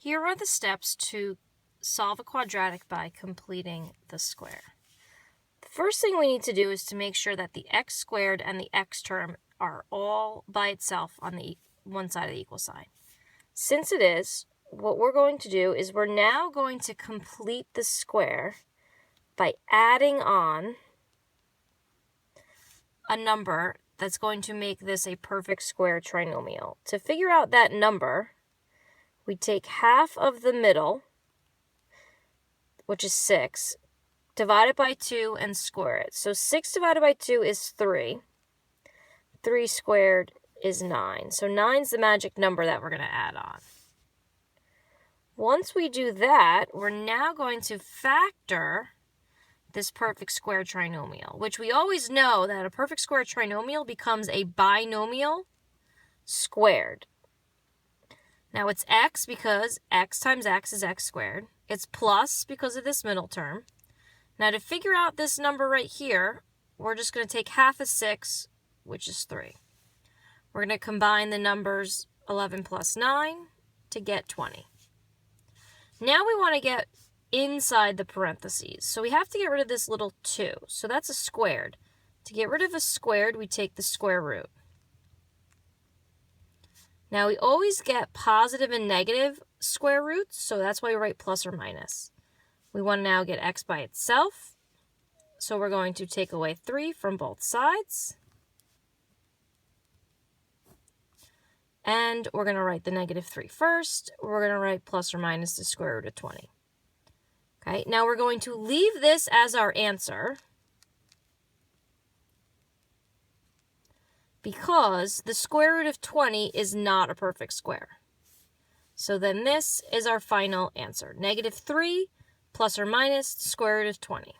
Here are the steps to solve a quadratic by completing the square. The first thing we need to do is to make sure that the x squared and the x term are all by itself on the one side of the equal sign. Since it is, what we're going to do is we're now going to complete the square by adding on a number that's going to make this a perfect square trinomial. To figure out that number, we take half of the middle, which is 6, divide it by 2 and square it. So 6 divided by 2 is 3. 3 squared is 9. So 9 is the magic number that we're going to add on. Once we do that, we're now going to factor this perfect square trinomial, which we always know that a perfect square trinomial becomes a binomial squared. Now it's x because x times x is x squared. It's plus because of this middle term. Now to figure out this number right here, we're just going to take half of 6, which is 3. We're going to combine the numbers 11 plus 9 to get 20. Now we want to get inside the parentheses. So we have to get rid of this little 2. So that's a squared. To get rid of a squared, we take the square root. Now we always get positive and negative square roots, so that's why we write plus or minus. We want to now get x by itself, so we're going to take away 3 from both sides. And we're going to write the negative 3 first. We're going to write plus or minus the square root of 20. Okay, now we're going to leave this as our answer because the square root of 20 is not a perfect square. So then this is our final answer. Negative 3 plus or minus the square root of 20.